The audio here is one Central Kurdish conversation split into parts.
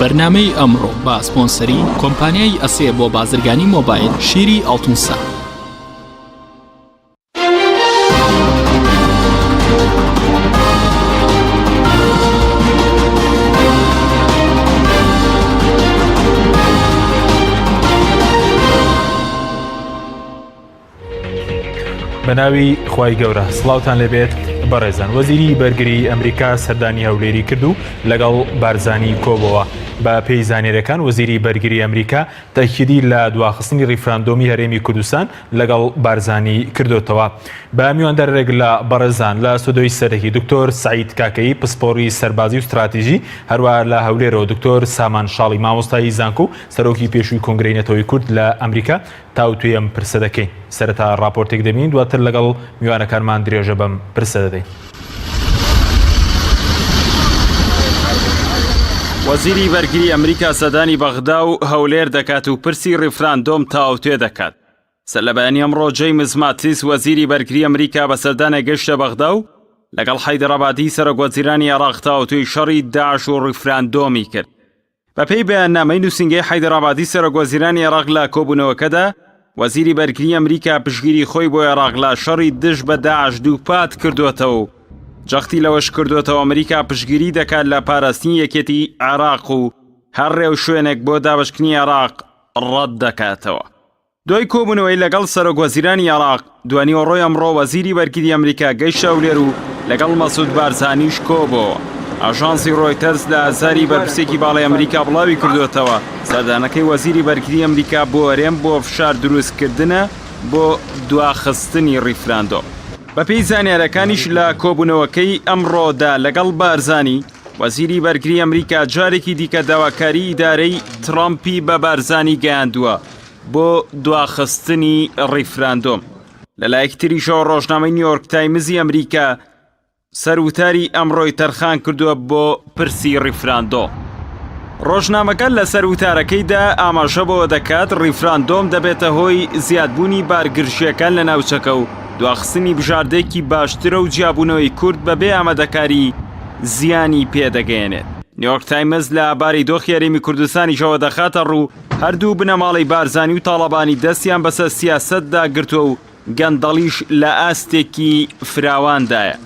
بەرنامەی ئەمڕۆ بە سپۆنسەری کۆمپانیای ئەسێ بۆ بازرگانی مۆبایل شیری ئەڵتونسا. بەناوی خوای گەورە سڵاوتان لێبێت بەڕێزان. وەزیری بەرگری ئەمریکا سەردانی هەولێری کرد و لەگەڵ بارزانی کۆبەوە. بە پێی زانێرەکان وەزیری بەرگری ئەمریکا تاکیدی لە دواخستنی ڕیفراندۆمی هەرێمی کوردستان لەگەڵ بارزانی کردوتەوە. بە میواندەرێک لە بەڕێزان لە سودۆی سەرەکی دکتۆر سعید کاکەی پسپۆڕی سەربازی و استراتیژی، هەروە لە هەولێرەوە دکتۆر سامان شاڵی مامۆستایی زانکۆ و سەرۆکی پێشووی کۆنگرەی نەتەوەی کورد لە ئەمریکا تاوتوی ئەم پرسە دەکەین. سەرەتا راپۆرتێک دەبین، دواتر لەگەڵ میوانەکانمان درێژە بەم پرسە دەدەین. وەزیری بەرگری ئەمریکا سەردانی بەغدا و هەولێر دەکات و پرسی ڕیفراندۆم تاوتوێ دەکات. سەر لە بەیانی ئەمڕۆ جەیمز ماتیس وەزیری بەرگری ئەمریکا بە سەردانە گەشتە بەغدا و لەگەڵ حەیدەرابادی سەرۆکوەزیرانی عێراق تاوتوی شەڕی داعش و ڕیفراندۆمی کرد. بەپێی بەیاننامەی نووسینگەی حەیدەرابادی سەرۆکوەزیرانی عێراق لە کۆبوونەوەکەدا، وەزیری بەرگری ئەمریکا پشگیری خۆی بۆ عێراق لە شەڕی دژ بە داعش دووپات کردوێتەوە و جەختی لەوەش کردوێتەوە ئەمریکا پشگیری دەکات لە پاراستنی یەکێتی عێراق و هەر ڕێو شوێنێک بۆ دابەشکردنی عێراق ڕەت دەکاتەوە. دوای کۆبوونەوەی لەگەڵ سەرۆکوەزیرانی عێراق، دوانیوەڕۆی ئەمڕۆ وەزیری بەرگری ئەمریکا گەیشتە هەولێر و لەگەڵ مەسعود بارزانیش کۆبەوە. ئاژانسی ڕۆیتەرز لە ئازاری بەرپرسێکی باڵای ئەمریکا بڵاوی کردوێتەوە سەردانەکەی وەزیری بەرگری ئەمریکا بۆ هەرێم بۆ فشار دروستکردنە بۆ دواخستنی ڕیفراندۆم. بەپێی زانیارەکانیش لە کۆبوونەوەکەی ئەمڕۆدا لەگەڵ بارزانی، وەزیری بەرگری ئەمریکا جارێکی دیکە داواکاری ئیدارەی ترامپی بە بارزانی گەیاندووە بۆ دواخستنی ڕیفراندۆم. لەلایەکی تریشەوە ڕۆژنامەی نیویۆرک تایمزی ئەمریکا سەروتاری ئەمڕۆی تەرخان کردووە بۆ پرسی ڕیفراندۆم. ڕۆژنامەکە لە سەروتارەکەیدا ئاماژە بۆ دەکات ڕیفراندۆم دەبێتە هۆی زیادبوونی بارگرژیەکان لە ناوچەکە و دواخستنی بژاردەیەکی باشترە و جیابوونەوەی کورد بەبێ ئامادەکاری زیانی پێدەگەێنێت. نیویۆرک تایمز لە ئاباری دۆخی هەرێمی کوردستانیشەوە دەخاتە ڕوو هەردوو بنەماڵی بارزانی و تاڵەبانی دەستیان بەسەر سیاسەتدا گرتووە و گەندەڵیش لە ئاستێکی فراواندایە.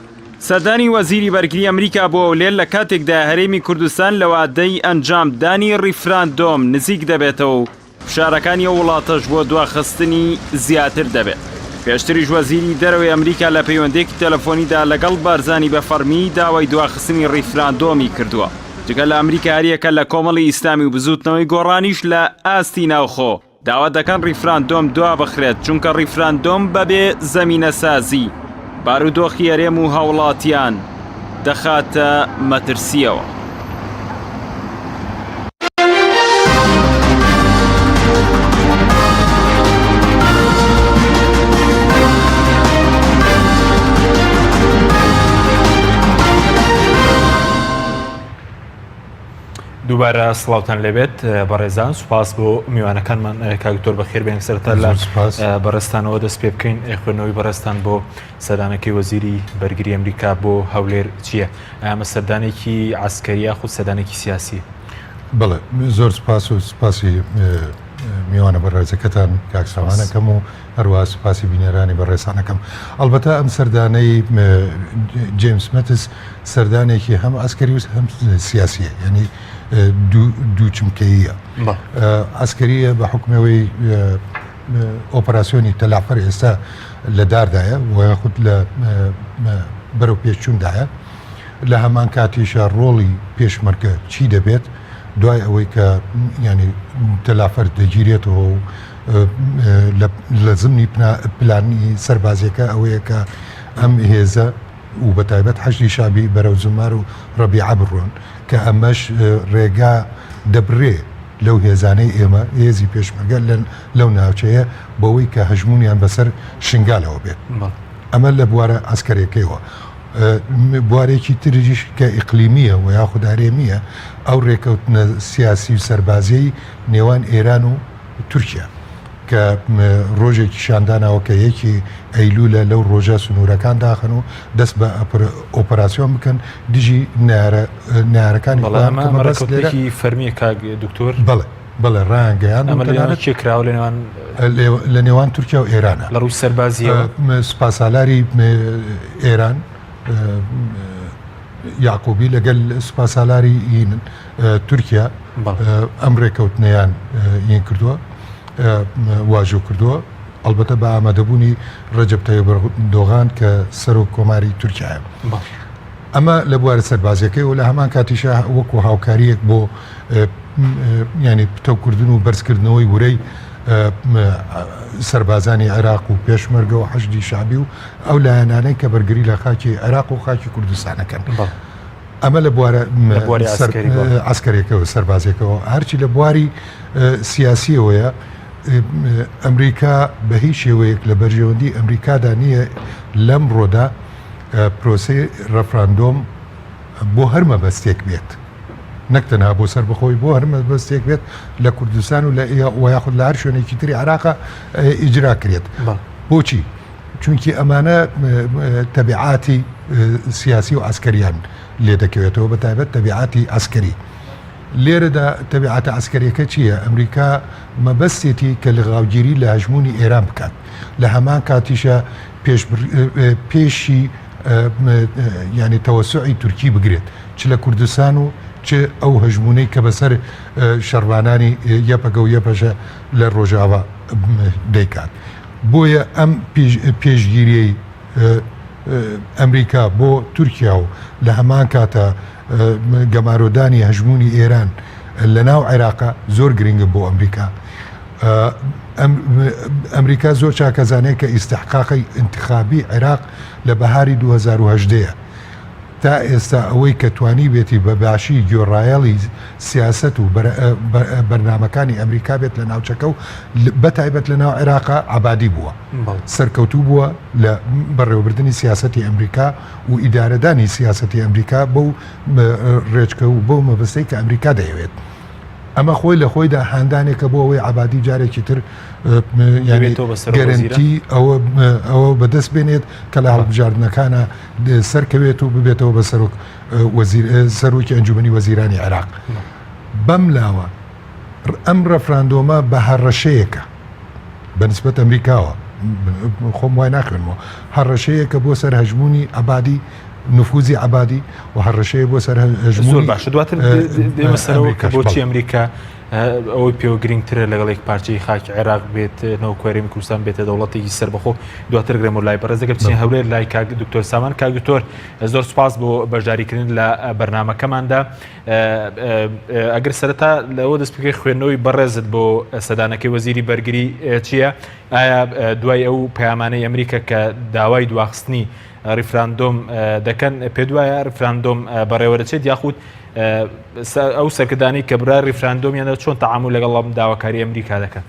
سەردانی وەزیری بەرگری ئەمریکا بۆ هەولێر لە کاتێکدا هەرێمی کوردستان لە وادەی ئەنجامدانی ڕیفراندۆم نزیک دەبێتەوە و فشارەکانی ئەو وڵاتەش بۆ دواخستنی زیاتر دەبێت. پێشتریش وەزیری دەرەوەی ئەمریکا لە پەیوەندێکی تەلەفۆنیدا لەگەڵ بارزانی بە فەرمی داوای دواخستنی ڕیفراندۆمی کردووە. جگە لە ئەمریکا هەریەکە لە کۆمەڵی ئیسلامی و بزوتنەوەی گۆڕانیش لە ئاستی ناوخۆ داوا دەکەن ڕیفراندۆم دوا بخرێت، چونکە ڕیفراندۆم بەبێ زەمینە سازی بارودۆخی هەرێم و هاوڵاتیان دەخاتە مەترسیەوە. دووبارە سڵاوتان لێبێت بەڕێزان. سوپاس بۆ میوانەکانمان. کاکتۆر بەخێر بێن سەرتا لە بەڕێستانەوە دەست پێ بکەین. خوێندنەوەی بەڕێستان بۆ سەردانەکەی وەزیری بەرگری ئەمریکا بۆ هەولێر چییە؟ ئەمە سەردانێکی عسکەریە خود سەردانێکی سیاسی؟ بڵێ، زۆر سپاس و سپاسی میوانە بەڕێزەکەتان کاکساوانەکەم و هەروە سپاسی بینێرانی بەڕێسانەکەم. ئەلبەتە ئەم سەردانەی جیمس مەتس سەردانێکی هەم ئەسکەری و هەم سیاسیە، یعنی دوو چمکەیە. ئەسکەریە بە حکومەوەی ئۆپەراسیۆنی تەلافەر ئێستا لە داردایە و خود لە بەرەو پێشچووندایە. لە هەمان کاتیشە ڕۆڵی پێشمەرگە چی دەبێت دوای ئەوەی کە ینی تەلافەر دەگیرێتەوە و لە زمنی پلانی سەربازیەکە ئەوەیە کە ئەم هێزە و بەتایبەت حەشری شابی بەرەو زمار و ڕەبیعە بڕۆن کە ئەمەش ڕێگا دەبرێ لەو هێزانەی ئێمە هێزی پێشمەرگە لەو ناوچەیە بەوەی کە هەژمونیان بەسەر شنگالەوە بێت. ئەمە لە بوارە ئەسکەرێکەوە. بوارێکی تریش کە ئیقلیمیە و یاخود هەرێمیە ئەو ڕێکەوتنە سیاسی و سەربازیەی نێوان ئێران و تورکیا کە ڕۆژێکی شاندانەوە کە یەکی ئەیلولە لەو ڕۆژە سنوورەکان داخن و دەست بە ئۆپەراسیۆن بکەن دژی نارەکانی بەڵامەڕێکی فەرمیە کاک دکتۆر بەڵێ ڕانگەیان چێکراوە لە نێوان تورکیا و ئێرانە لە ڕووی سەربازیەوە سوپاسالاری ئێران یاقوبی لەگەل سوپاسالاری تورکیا ئەم ڕێکەوتنەیان یین کردووە واژۆ کردووە ئەلبەتە بە ئامادەبوونی ڕەجەب تایب ئەردۆغان کە سەر و کۆماری تورکیایە ئەمە لە بوارە سەربازیەکەی و لە هەمان کاتیشە وەکو هاوکاریەک بۆ ینی پتەوکردن و بەرزکردنەوەی ورەی سەربازانی عێراق و پێشمەرگە و حەشدی شعبی و ئەو لایەنانەی کە بەرگری لە خاکی عێراق و خاکی کوردستانەکەن ئەمە لە بوارە عسکرێکەوە سەربازێکەوە هەرچی لە بواری سیاسیەوەیە ئەمریکا بە هیچ شێوەیەک لە بەرژەوەندی ئەمریکادا نییە لەم ڕۆدا پرۆسی ڕەفراندۆم بۆ هەرمە بەستێک بێت نەک تەنها بۆ سەر بخۆی بۆ هەرمە بەستێک بێت لە کوردستان و لە یاخود لە هەر شوێنێکی تری عێراقا ئیجرا کرێت بۆچی؟ چونکی ئەمانە تەبیعاتی سیاسی و ئاسکەریان لێ دەکەوێتەوە بە تایبەت تەبیعاتی ئاسکەری لێرەدا تەبیعاتە ئاسکەریەکە چییە؟ ئەمریکا مەبەستێتی کە لە غاوگیری لە هەژمونی ئێران بکات لە هەمان کاتیشە پێشی ینی تەوەسوعی تورکی بگرێت چ لە کوردستان و چ ئەو هەژمونەی کە بەسەر شەڕوانانی یەپەگە و یەپەشە لە ڕۆژاوا دەیکات بۆیە ئەم پێشگیریەی ئەمریکا بۆ تورکیا و لە هەمان کاتە گەمارۆدانی هەژمونی ئێران لە ناو عێراقا زۆر گرنگە بۆ ئەمریکا ئەمریکا زۆر چاکەزانەیە کە ئیستحقاقی انتخابی عێراق لە بەهاری 2010 تا ئێستا ئەوەی کە توانی بێتی بە باشی گۆڕایەڵی سیاست و بەرنامەکانی ئەمریکا بێت لە ناوچەکە و بەتایبەت لە ناو عێراقا عەبادی بووە سەرکەوتوو بووە لە بەڕێوەبردننی سیاسەتی ئەمریکا و ئیدارەدانی سیاسەتی ئەمریکا بەو ڕێچکە و بەو مەبەستەی کە ئەمریکا دەیەوێت ئەمە خۆی لە خۆیدا هاندانێکە بۆ ئەوەی عەبادی جارێکی تر گەرنتی ئەوە بەدەست بێنێت کە لە هەڵبژاردنەکانە سەرکەوێت و ببێتەوە بە سەرۆکی ئەنجومەنی وەزیرانی عێراق بەم لاوە ئەم ڕەفراندۆمە بە هەڕەشەیەکە بەنسبەت ئەمریکاوە خۆم وای ناخوێنمەوە هەڕەشەیەکە بۆ سەر هەژمونی عەبادی نفوزی عەبادی و هەڕەشەیە بۆ سەر هەژمونی زۆر باشە دواتر دێمە سەرەوە کە بۆچی ئەمریکا ئەوەی پێوە گرنگترە لەگەڵێک پارچەی خاکی عێراق بێت نەوەکوێرەمی کوردستان بێتە دەوڵەتێکی سەربەخۆ دواتر گرێم و لای بەڕێزەکە بچین هەولێر لای کاک دکتۆر سامان. کاک دکتۆر زۆر سوپاس بۆ بەشداریکردن لە بەرنامەکەماندا. ئەگەر سەرەتا لەوە دەست بکەی خوێندنەوەی بەڕێزت بۆ سەدانەکەی وەزیری بەرگری چییە؟ ئایا دوای ئەو پەیامانەی ئەمریکا کە داوای دواخستنی ریفراندۆم دەکەن پێ دوایە ریفراندۆم بەڕێوەدەچێت یاخود ئەو سەرکردانی کە برای ریفراندۆمیانە چۆن تەعامل لەگەڵ ئەم داواکاری ئەمریکا دەکەن؟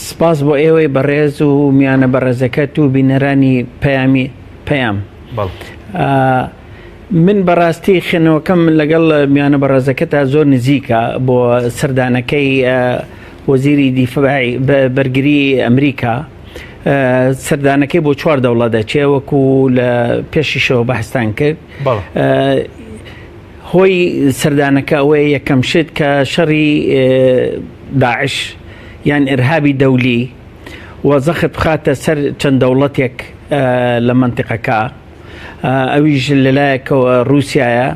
سپاس بۆ ئێوەی بەڕێز و میانە بەڕێزەکەت و بینەرانی پەیام. من بەڕاستی خوێنەوەکەم لەگەڵ میانە بەڕێزەکەتا زۆر نزیکە بۆ سەردانەکەی وەزیری دیفاعی بەرگری ئەمریکا. سەردانەکەی بۆ 4 دەوڵەت دەچێ وەکو لە پێشیشەوە بەحستان کرد. هۆی سەردانەکە ئەوەیە یەکەم شت کە شەڕی داعش یان ئرهابی دەولی وەزەخت بخاتە سەر چەند دەوڵەتێک لە منتیقەکە ئەویش لەلایەکەوە رووسایە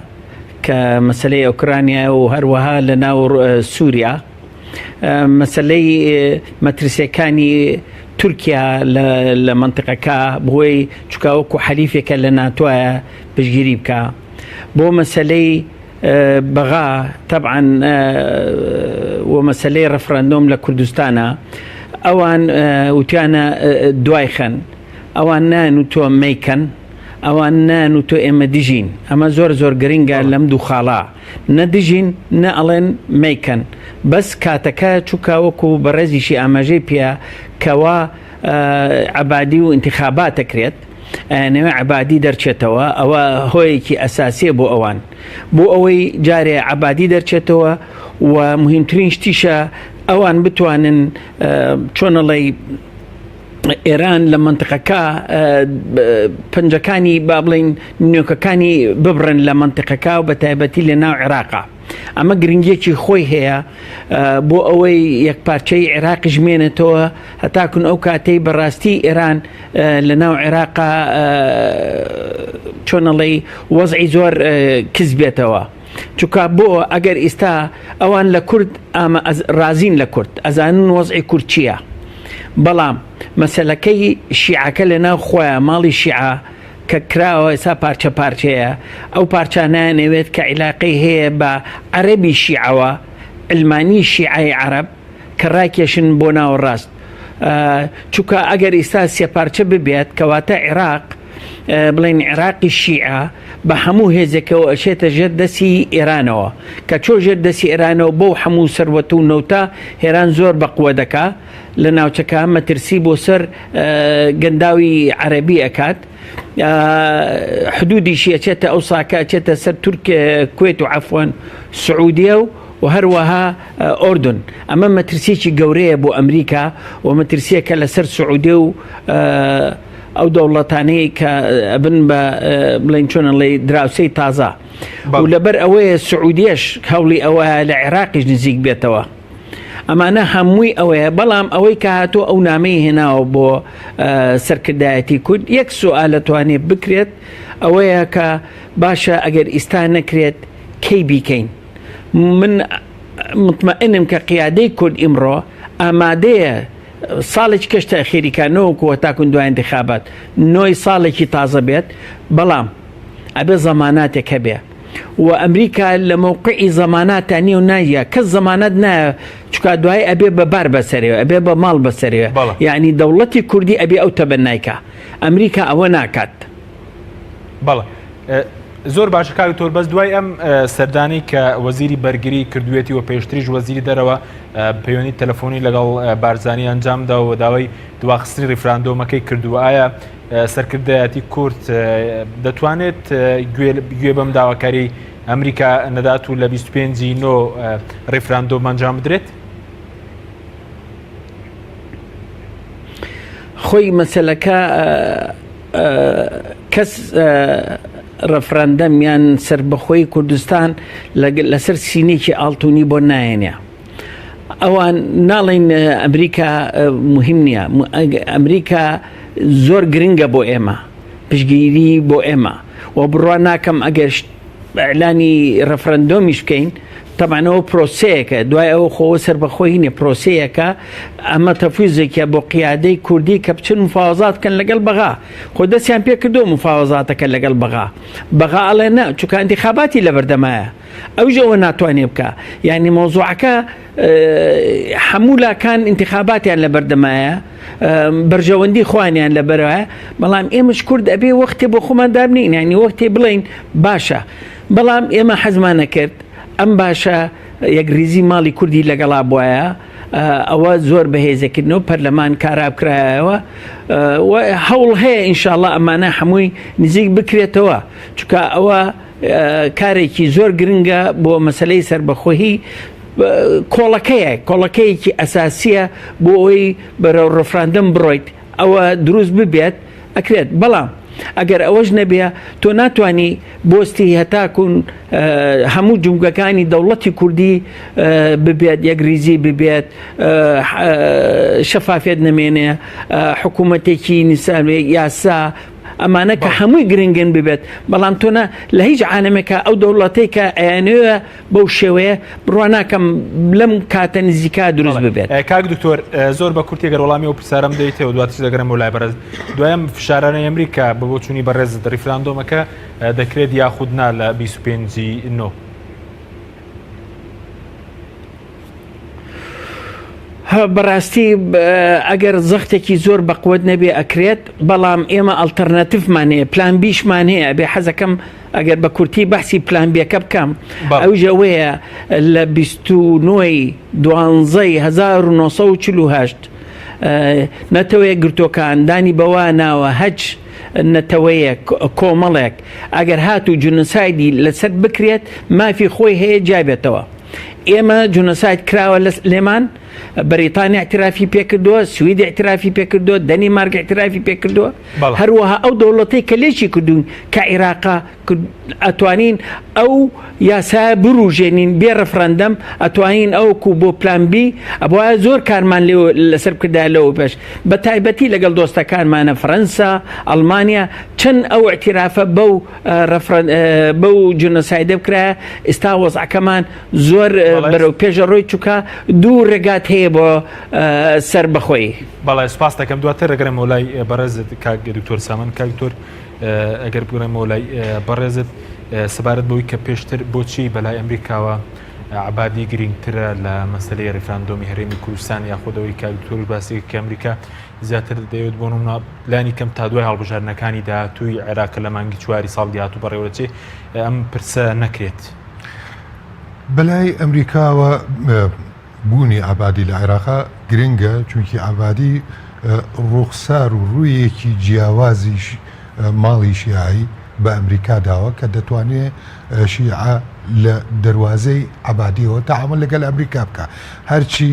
کە مەسەلەی ئۆکرانیا و هەروەها لە ناو سووریا مەسەلەی مەترسیەکانی تورکیا لە منتیقەکە بۆی چکاوەکو حەلیفێکە لە ناتوایە پشگیری بکە بۆ مەسەلەی بەغا طبعا و مەسەلەی ڕەفراندۆم لە کوردستانە ئەوان وتیانە دوای خەن ئەوان نانوتۆ مەیکەن ئەوان نانوتۆ ئێمە دژین ئەمە زۆر زۆر گرنگە لەم دوو خاڵا نەدژین نە ئەڵێن مەیکەن بەس کاتەکە چووکاوەکو بەڕێزیشی ئاماژەی پێە کەوا عەبادی و انتخابات دەکرێت نەوە عبادی دەرچێتەوە ئەوە هۆیەکی ئەساسیە بۆ ئەوان بۆ ئەوەی جارێ عبادی دەرچێتەوە و مهمترین شتیشە ئەوان بتوانن چۆنەڵی ئێران لە منتقەکە پنجەکانی با بڵین نوێکەکانی ببڕن لە منتقەکە و بە تایبەتی لە ناو عێراقا ئەمە گرنگیەکی خۆی هەیە بۆ ئەوەی یەکپارچەی عێراقی ژمێنێتەوە هەتاکون ئەو کاتەی بەڕاستی ئێران لە ناو عێراقا چۆنەڵی وەزعی زۆر کز بێتەوە چونکە بۆ ئەگەر ئێستا ئەوان لە کورد رازین لە کورد ئەزانن وەزعی کورد چییە بەڵام مەسەلەکەی شیعەکە لە ناو خۆیان ماڵی شیعە کە کراوە ئێستا پارچە پارچەیە ئەو پارچانانەوێت کە عیلاقەی هەیە بە عەرەبی شیعەوە ئەلمانی شیعەی عەرەب کە ڕاکێشن بۆ ناوەڕاست چونکە ئەگەر ئێستا سێ پارچە ببێت کەواتە عێراق بڵین عێراقی شیعە بە هەموو هێزێکەوە ئەچێتە ژێر دەستی ئێرانەوە کە چۆ ژێر دەستی ئێرانەوە بۆ هەموو سەروەت و نەوتە هێران زۆر بەقوە دەکا لە ناوچەکە مەترسی بۆ سەر گەنداوی عەرەبی ئەکات حدودیشی ئەچێتە ئەو ساکە ئەچێتە سەر کوێت و عەفوان سعودیە و هەروەها ئۆردن ئەمە مەترسیەکی گەورەیە بۆ ئەمریکا و مەترسیەکە لەسەر سعودیە و ئەو دەوڵەتانەی کە بن بە بڵین چۆنەڵێ دراوسەی تازە و لەبەر ئەوەیە سعودیەش هەوڵی ئەوە لە عێراقیش نزیک بێتەوە ئەمانە هەمووی ئەوەیە بەڵام ئەوەی کە هاتووە ئەو نامەی هێناوە بۆ سەرکردایەتی کورد یەک سوال دەتوانێت بکرێت ئەوەیە کە باشە ئەگەر ئیستا نەکرێت کەی بیکەین من مطمئنم کە قیادەی کورد ئیمڕۆ ئامادەیە ساڵێکی کەشتە خێریکانەوەکووە تاکون دوای انتخابات نۆی ساڵێکی تازە بێت بەڵام ئەبێ زەماناتێک هەبێ و ئەمریکا لە مووقعی زەماناتە نیە و نایە کەس زەمانەت نایە چکە دوای ئەبێ بە بار بەسەرەوە ئەبێ بە ماڵ بەسەرەوە یعنی دەوڵەتی کوردی ئەبێ ئەو تەبەنایکە ئەمریکا ئەوە ناکات بەڵێ زۆر باشە کاک تۆر بەس دوای ئەم سەردانی کە وەزیری بەرگری کردوێتی و پێشتریش وەزیری دەرەوە پەیوەندی تەلەفۆنی لەگەڵ بارزانی ئەنجامدا و داوای دواخستنی ڕیفراندۆمەکەی کردووە ئایا سەرکردایەتی کورد دەتوانێت گوێ بەم داواکاری ئەمریکا نەدات و لە 25 نۆ ڕیفراندۆم ئەنجام بدرێت؟ خۆی مەسەلەکە کەس ڕەفراندەم یان سربەخۆی کوردستان لەسەر سینێکی ئاڵتونی بۆ نایێنێ ئەوان ناڵێن ئەمریکا مهم نییە ئەمریکا زۆر گرنگە بۆ ئێمە پشگیری بۆ ئێمە و بڕوا ناکەم ئەگەر ئەعلانی ڕەفراندۆمیش بکەین تەمانەوە پرۆسەیەکە دوای ئەوە خۆوە سربەخۆی هینێ پرۆسەیەکە ئەمە تەفویزێکە بۆ قیادەی کوردی کە بچن مفاوەزات بکەن لەگەڵ بەغا خۆ دەستیان پێ کردو مفاوەزاتەکە لەگەڵ بەغا ئەڵێ نە چونکە انتخاباتی لە بەردەمایە ئەوژەوە ناتوانێ بکە یعنی مۆزوعەکە هەموو لاکان انتخاباتیان لە بەردەمایە بەرژەوەندی خوانیان لە بەرەوە بەڵام ئێمەش کورد ئەبێ وەختێ بۆ خۆمان دابنین یعنی وەختێ بڵین باشە بەڵام ئێمە حەزمان نەکرد ئەم باشە یەکریزی ماڵی کوردی لەگەڵا بواە ئەوە زۆر بەهێزەکردنەوە پەرلەمان کارابکرایەوە هەوڵ هەیە ئینشاءڵڵا ئەمانە هەمووی نزیک بکرێتەوە چونکە ئەوە کارێکی زۆر گرنگە بۆ مەسەلەی سربەخۆیی کۆڵەکەیەکی ئەساسیە بۆ ئەوەی بەرەو ڕەفراندەم بڕۆیت ئەوە دروست ببێت ئەکرێت بەڵام ئەگەر ئەوەش نەبێ تۆ ناتوانانی بۆستی هەتاکون هەموو جومگەکانی دەوڵەتی کوردی ببێت یەکریزی ببێت شەفافێت نەمێنێ حکوومەتێکی نیسانێ یاسا ئەمانە کە هەمووی گرنگن ببێت بەڵام تۆنە لە هیچ عالەمێکە ئەو دەوڵەتەی کە ئەیانوێ بەو شێوەیە بڕوا ناکەم لەم کاتە نزیکا دروست ببێت. کاک دکتۆر زۆر بە کورتی گەر وەڵامی و پرسارم دەیتەوە دواتش دەگەرم بۆ لای بەرز دوایەم فشارانەی ئەمریکا بە بۆ چوونی بەڕێز ڕیفراندۆمەکە دەکرێت یاخود نا لە 25 نۆ. بەڕاستی ئەگەر زەختێکی زۆر بەقوت نەبێ ئەکرێت بەڵام ئێمە ئەڵتەرناتیفمان هەیە پلان بیشمان هەیە بێ حەزەکەم ئەگەر بە کورتی بەحسی پلان بیەکە بکەم ئەوژەوەیە لە 29 دوانزەی 1940 نەتەوەیە گرتوەکان دانی بەوە ناوە هەج نەتەوەیە کۆمەڵێک ئەگەر هات و جونسایدی لەسەر بکرێت مافی خۆی هەیە جابێتەوە. ئێمە جونساید کراوە لێمان، بەریتانی اعترافی پێکردووە، سوید اعترافی پێکردووە، دەنیمارک اعترافی پێکردووە، هەروەها ئەو دەوڵەتەی کە لێکی کردوون کە عێراقا ئەتوانین ئەو یاسا بڕوژێنین بێ ڕەفرەندەم، ئەتوانین ئەوکو بۆ پلان بی ئەبواە زۆر کارمان لەسەر کردا لەوە پێش بە تایبەتی لەگەڵ دۆستەکانمانە فەرەنسا، ئەڵمانیا چەند ئەو اعترافە بەو جونسایدە بکرایە. ئێستا وەزعەکەمان زۆر بەرەو پێشە ڕۆی چووکە، دوو ڕێگات هەیە بۆ سەر بەخۆی. بەڵێ سپاس دەکەم دواتر ڕێگەرم وڵای بەڕێزت کاک دکتۆر سامان. کاک دکتۆر ئەگەر بگەڕێمە وڵای بەڕێزت سەبارەت بەوەی کە پێشتر بۆچی بەلای ئەمریکاوە عبادی گرنگترە لە مەسەلەی ڕێفراندۆمی هەرێمی کوردستان یاخودەوەی کاک دکتۆر باسی کە ئەمریکا زیاتر دەیەوێت بۆ نمونە لانی کەم تا دوای هەڵبژاردنەکانی داهاتووی عێراق لە مانگی 4 ساڵ داهاتوو بەڕێوەچێ ئەم پرسە نەکرێت. بەلای ئەمریکاوە بوونی عبادی لە عێراقا گرنگە، چونکی عبادی ڕوخسار و ڕوویەکی جیاوازی ماڵی شیعی بە ئەمریکا داوە کە دەتوانێت شیعە لە دەواازەی عبادیەوە تەعامل لەگەڵ ئەمریکا بکە. هەرچی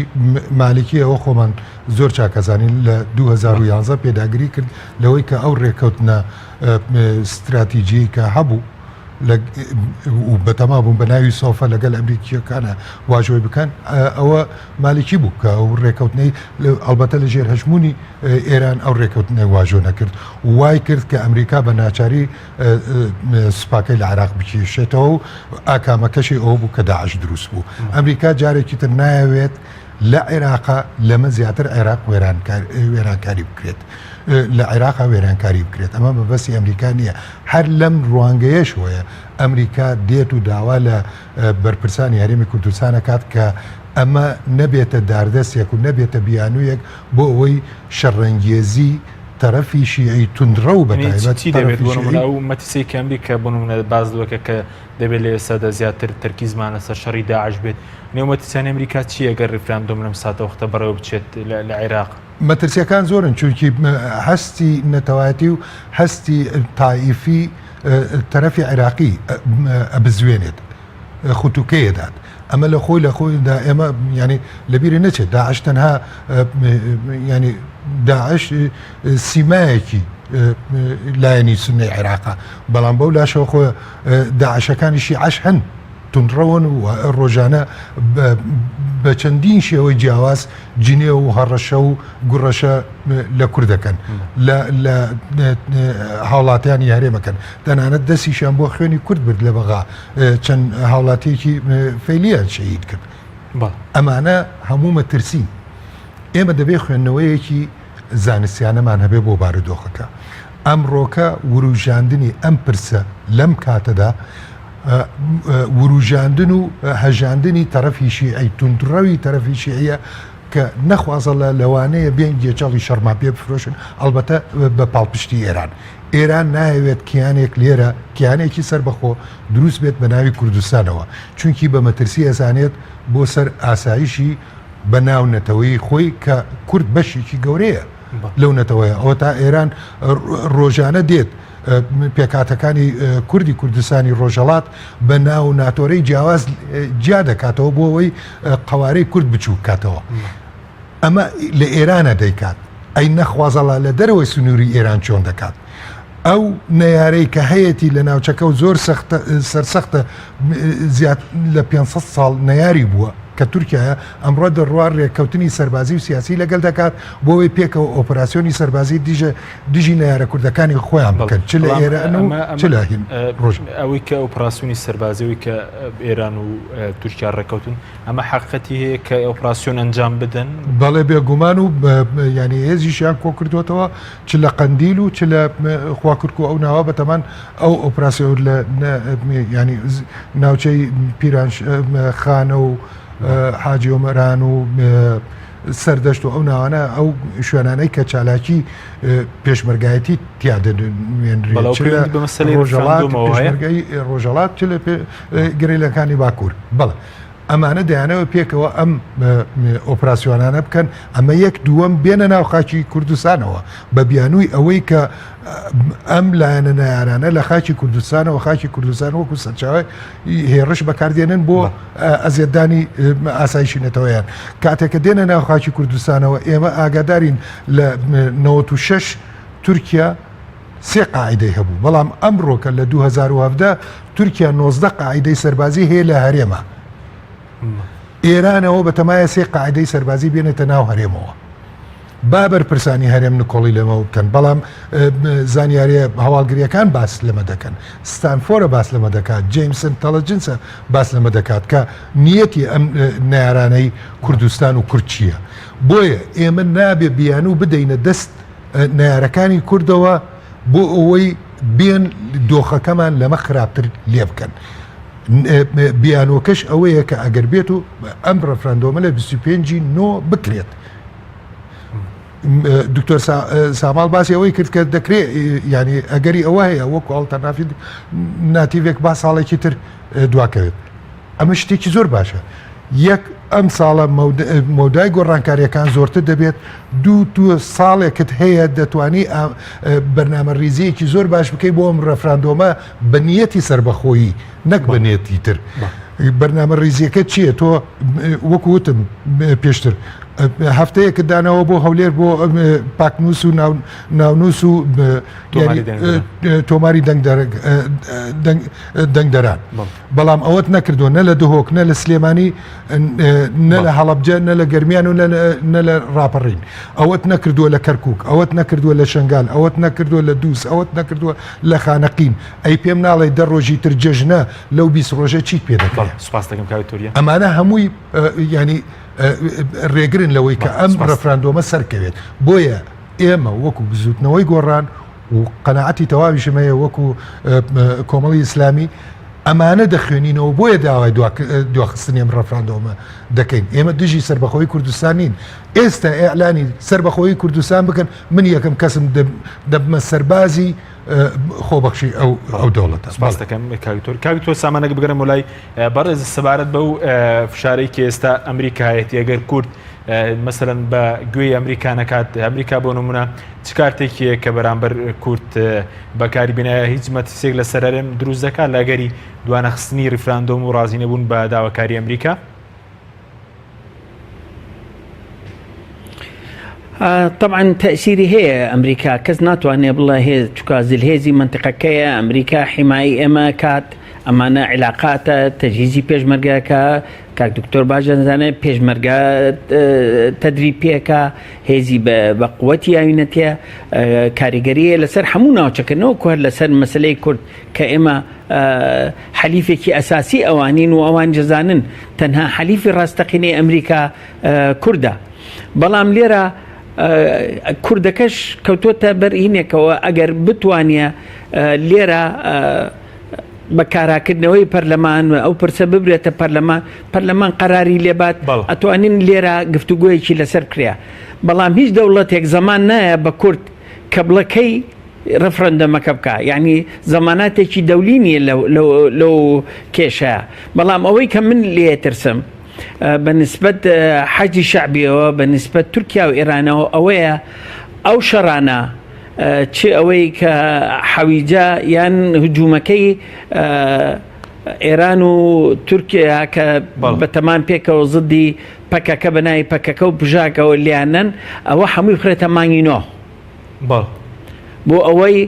مالکیەوە خۆمان زۆر چاکەزانین لە 2011 پێداگیری کرد لەوەی کە ئەو ڕێکەوتنە استراتیجی کە هەبوو و بەتەما بوون بە ناوی سۆفە لەگەڵ ئەمریکیەکانە واژۆی بکەن، ئەوە مالکی بوو کە ئەو ڕێکەوتنەی ئەلبەتە لە ژێر هەژمونی ئێران ئەو ڕێکەوتنە واژۆ نەکرد، وای کرد کە ئەمریکا بە ناچاری سوپاکەی لە عێراق بکێشێتەوە و ئاکامەکەشی ئەوە بوو کە داعش دروست بوو. ئەمریکا جارێکی تر نایەوێت لە عێراقا لەمە زیاتر عێراق وێرانکاری بکرێت، لە عێراقا وێرانکاری بکرێت. ئەمە بەبەستی ئەمریکا نییە، هەر لەم ڕوانگەیەش وەیە ئەمریکا دێت و داوا لە بەرپرسانی هەرێمی کوردستانە کات کە ئەمە نەبێتە داردەستێک و نەبێتە بیانوویەک بۆ ئەوەی شەڕەنگێزی تەرەفی شیعی توندڕە و بەتایبەتی دەبێت ئەو مەتیسی کەمبی کە بنمونە باز دەکە کە دەبێت لە ئێستادا زیاتر تەرکیزمان لەسەر شەڕی داعش بێت. نێومەتیسیانی ئەمریکا چی ئەگەر ڕیفراندۆم لەم ساتە وەختە بەڕێوە بچێت لە عێراق؟ مەترسیەکان زۆرن، چونکی هەستی نەتەوایەتی و هەستی تایفی تەرەفی عێراقی ئەبزوێنێت، خوتوکەیەدات. ئەمە لە خۆیدا ئێمە ینی لەبیری نەچێت داعش تەنها ینی داعش سیمایەکی لایەنی سنەی عێراقا، بەڵام بەو لاشەوە خۆ داعشەکانی شیعەش هەن توندڕەوەن و ڕۆژانە بە چەندین شێوەی جیاواز جینێ و هەڕەشە و گوڕەشە لە کوردەکەن لە هاوڵاتیانی هەرێمەکەن، تەنانەت دەستیشان بۆ خوێنی کورد برد لە بەغا، چەند هاوڵاتیەکی فەیلیان شەهید کرد. ئەمانە هەموو مەترسین. ئێمە دەبێ خوێندنەوەیەکی زانستیانەمان هەبێ بۆ بارودۆخەکە. ئەمڕۆکە وروژاندنی ئەم پرسە لەم کاتەدا وروژاندن و هەژاندنی تەرەفی شیعی توندڕەوی تەرەفی شیعیە کە نەخوازە لەوانەیە بێن گێچەڵی شەرما پێ بفرۆشن، ئەلبەتە بە پاڵپشتی ئێران. ئێران نایەوێت کیانێک لێرە کیانێکی سەربەخۆ دروست بێت بە ناوی کوردستانەوە، چونکی بە مەترسی ئەزانێت بۆ سەر ئاسایشی بە ناو نەتەوەی خۆی کە کورد بەشێکی گەورەیە لەو نەتەوەیە. ئەوە تا ئێران ڕۆژانە دێت پێکاتەکانی کوردی کوردستانی ڕۆژەڵات بە ناو ناتۆرەی جیاواز جیا دەکاتەوە بۆ ئەوەی قەوارەی کورد بچوو بکاتەوە. ئەمە لە ئێرانە دەیکات، ئەی نەخوازەڵا لە دەرەوەی سنووری ئێران چۆن دەکات. ئەو نەیارەی کە هەیەی لە ناوچەکە و زۆر سەرسەختە زیاد لە 500 ساڵ نەیاری بووە کە تورکیایە ئەمڕۆ دەڕوار ڕێککەوتنی سەربازی و سیاسی لەگەڵ دەکات بۆەوەی پێکەوە ئۆپراسیۆنی سەربازی دژی نەیارە کوردەکانی خۆیان بکەن چ لە ئێران و چ لە ڕۆژ. ئەوەی کە ئۆپراسیۆنی سەربازیەوەی کە ئێران و تورکیا ڕێککەوتن ئەمە حقیقەتی هەیە کە ئۆپراسیۆن ئەنجام بدەن؟ بەڵێ بێگومان و ینی هێزیشیان کۆ کردوێتەوە چ لە قەندیل و چ لە خواکرد و ئەو ناوە بەتەمان ئەو ئۆپراسیۆن لە ینی ناوچەی پیران خانە و حاجی ئۆمەران و سەردەشت و ئەو ناوانە ئەو شوێنانەی کە چالاکی پێشمەرگایەتی تیادەنوێنری ڕۆژەڵات چ لە گرێلەکانی باکوور. بەڵێ ئەمانە دەیانەوە پێکەوە ئەم ئۆپراسیۆنانە بکەن ئەمە یەک دووەم بێنە ناو خاکی کوردستانەوە بە بیانووی ئەوەی کە ئەم لایەنە نایارانە لە خاکی کوردستانەوە خاکی کوردستان وەکو سەرچاوی هێڕش بەکاردێنن بۆ ئەزیێدانی ئاسایشینەتەوەیان کاتێککە دێنە ناو خاکی کوردستانەوە ئێمە ئاگادارین لە 96 تورکیا سێ قاعدەی هەبوو بەڵام ئەمڕۆکە لە 2017 تورکیا 19 قاعدەی سەربازی هەیە لە هەرێمە ئێرانەوە بە تەمایە سێ قاعدەی سەربازی بێنێتە ناو هەرێمەوە بابەر پرسانی هەرێم نکۆڵی لەمە بکەن بەڵام زانیاریە هەواڵگریەکان باس لەمە دەکەن ستانفۆرە باس لەمە دەکات جیمسن تەلەجنسە باس لەمە دەکات کە نیەتی ئەم نارانەی کوردستان و کورد چییە بۆیە ئێمە نابێ بیان و بدەینە دەست نارەکانی کوردەوە بۆ ئەوەی بێن دۆخەکەمان لەمە خراپتر لێ بکەن بیانۆکەش ئەوەیە کە ئەگەر بێت و ئەم ڕەفراندۆمە لە 25 نۆ بکرێت دکتۆر ساماڵ باسی ئەوەی کرد کە دەکرێت ینی ئەگەری ئەوە هەیە وەکو ئەڵتەرناتیڤ ناتیڤێک با ساڵێکی تر دواکەوێت ئەمە شتێکی زۆر باشە یەک ئەم ساڵە مەودای گۆڕانکاریەکان زۆرتر دەبێت دوو ساڵێکت هەیە دەتوانی بەرنامە ریزیەکی زۆر باش بکەی بۆ ئەم ڕەفراندۆمە بە نیەتی سربەخۆیی نەک بە نیەتی تر بەرنامە ریزیەکە چییە تۆ وەکو وتم پێشتر هەفتەیەکە دانەوە بۆ هەولێر بۆ پاکنووس و ناونووس و تۆماری دەنگدەران بەڵام ئەوەت نەکردووە نە لە دهۆک نە لە سلێمانی نە لە هەڵەبجە نە لە گەرمیان و نە لە ڕاپەڕین ئەوەت نەکردووە لە کەرکووک ئەوەت نەکردووە لە شنگال ئەوەت نەکردووە لە دووس ئەوەت نەکردووە لە خانەقین ئەی پێم ناڵێ دە ڕۆژی تر جەژنە لەو 20 ڕۆژە چیت پێ دەکەێت سوپاس دەکەم کاویتۆریە ئەمانە هەمووی ینی ڕێگرن لەوەی کە ئەم ڕەفراندۆمە سەرکەوێت بۆیە ئێمە وەکو بزوتنەوەی گۆڕان و قەناعەتی تەواویشمەیە وەکو کۆمەڵی ئیسلامی ئەمانە دەخوێنینەوە بۆیە داوای دواخستنی ئەم ڕەفراندۆمە دەکەین ئێمە دژی سربەخۆی کوردستانین ئێستا ئێعلانی سربەخۆی کوردستان بکەن من یەکەم کەسم دەبمە سەربازی خۆبەخشی ئەو دەوڵەتە سپاس دەکەم کاویتۆر سامانەکە بگەرم وڵای بەڕێز سەبارەت بە و فشارەی کە ئێستا ئەمریکا هەیەتی ئەگەر کورد مەسەرەن بە گوێی ئەمریکا نەکات ئەمریکا بۆ نمونە چ کارتێکیە کە بەرامبەر کورد بەکاری بینایە هیچ مەترسێک لە سەرەرێم دروست دەکات لەگەری دوانەخستنی ریفراندۆم و ڕازی نەبوون بە داواکاری ئەمریکا طبعا تأثيري هي أمريكا كز ناتواني بالله هي تكازل هذه منطقة كيا أمريكا حماية إما كات أمانة علاقات تجهيزي بيجمرجا كاك دكتور باجان زانه بيجمرجا تدريبية كا هذه بقوتي عينتها كاريجرية لسر حمونا وشكنو كهر لسر مسألة كرد كإما حليفك أساسي أوانين وأوان جزانن تنها حليف راستقيني أمريكا كردا بلام ليرا کوردەکەش کەوتۆتە بەرهینێکەوە ئەگەر بتوانە لێرە بەکاراکردنەوەی پەرلەمان ئەو پرسە ببرێتە پەرلەمان قەراری لێبات ئەتوانین لێرە گفتوگویەکی لەسەر کریا بەڵام هیچ دەوڵەتێک زەمان نایە بە کورد کە بڵەکەی ڕەفرەندەمەکە بکە یعنی زەماناتێکی دەولی نیە لەو کێشە بەڵام ئەوەی کە من لێ ترسم بالنسبة حاجی شعبیەوە بەنسبەت تورکیا و ئێرانەوە ئەوەیە ئەو شەڕانە چ ئەوەی کە حەویجە یان هجوومەکەی ئێران و تورکیا کە بەتەمان پێکەوە زدی پەکەکە بەناوی پەکەکە و بژاکەوە لیانن ئەوە هەمووی بخرێتە مانگی نۆ بۆ ئەوەی